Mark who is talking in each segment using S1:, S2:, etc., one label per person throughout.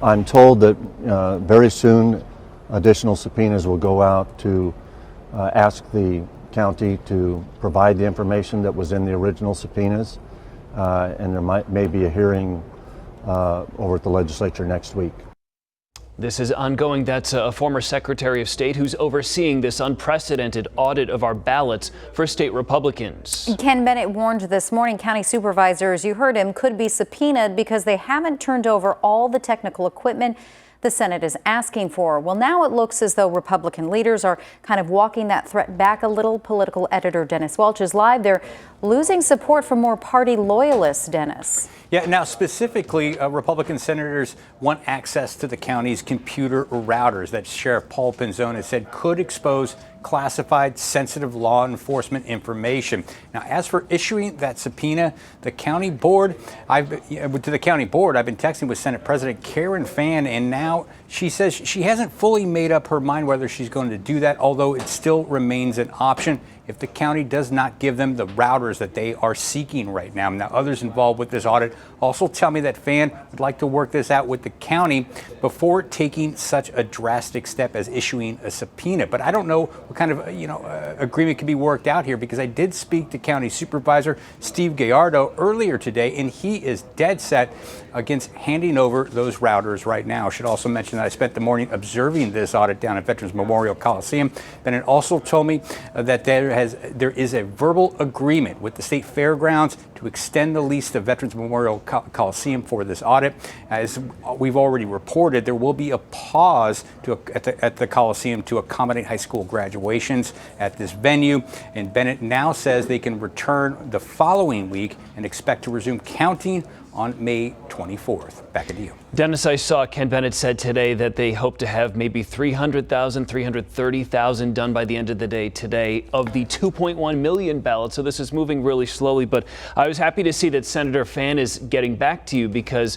S1: I'm told that very soon additional subpoenas will go out to ask the county to provide the information that was in the original subpoenas, and there may be a hearing over at the legislature next week.
S2: This is ongoing. That's a former Secretary of State who's overseeing this unprecedented audit of our ballots for state Republicans.
S3: Ken Bennett warned this morning county supervisors, you heard him, could be subpoenaed because they haven't turned over all the technical equipment the Senate is asking for. Well, now it looks as though Republican leaders are kind of walking that threat back a little. Political editor Dennis Welch is live. They're losing support from more party loyalists, Dennis.
S4: Yeah, now specifically, Republican senators want access to the county's computer routers that Sheriff Paul Penzone has said could expose classified, sensitive law enforcement information. Now, as for issuing that subpoena, the county board, I've been texting with Senate President Karen Fann, and now she says she hasn't fully made up her mind whether she's going to do that, although it still remains an option if the county does not give them the routers that they are seeking right now. Now, others involved with this audit also tell me that Fann would like to work this out with the county before taking such a drastic step as issuing a subpoena. But I don't know what kind of agreement can be worked out here, because I did speak to County Supervisor Steve Gallardo earlier today, and he is dead set against handing over those routers right now. I should also mention that I spent the morning observing this audit down at Veterans Memorial Coliseum. Bennett also told me that there is a verbal agreement with the state fairgrounds to extend the lease to Veterans Memorial Coliseum for this audit. As we've already reported, there will be a pause at the Coliseum to accommodate high school graduations at this venue. And Bennett now says they can return the following week and expect to resume counting on May 24th. Back at you.
S2: Dennis, I saw Ken Bennett said today that they hope to have maybe 300,000, 330,000 done by the end of the day today of the 2.1 million ballots. So this is moving really slowly, but I was happy to see that Senator Fann is getting back to you, because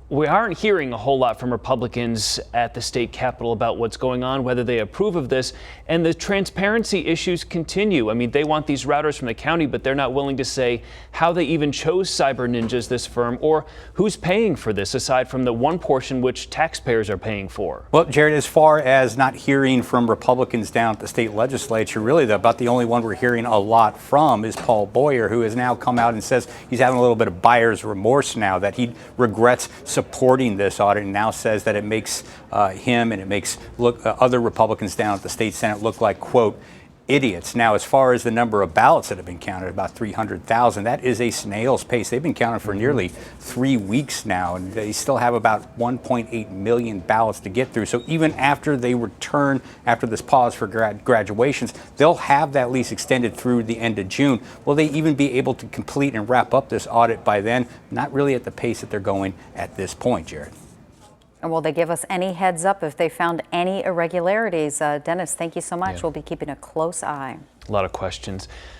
S2: we aren't hearing a whole lot from Republicans at the state capitol about what's going on, whether they approve of this, and the transparency issues continue. I mean, they want these routers from the county, but they're not willing to say how they even chose Cyber Ninjas, this firm, or who's paying for this, aside from the one portion which taxpayers are paying for.
S4: Well, Jared, as far as not hearing from Republicans down at the state legislature, really about the only one we're hearing a lot from is Paul Boyer, who has now come out and says he's having a little bit of buyer's remorse now, that he regrets supporting this audit, and now says that it makes him and it makes other Republicans down at the state Senate look like, quote, idiots. Now, as far as the number of ballots that have been counted, about 300,000, that is a snail's pace. They've been counting for nearly 3 weeks now, and they still have about 1.8 million ballots to get through. So even after they return, after this pause for graduations, they'll have that lease extended through the end of June. Will they even be able to complete and wrap up this audit by then? Not really at the pace that they're going at this point, Jared.
S3: And will they give us any heads up if they found any irregularities? Dennis, thank you so much. Yeah. We'll be keeping a close eye.
S2: A lot of questions.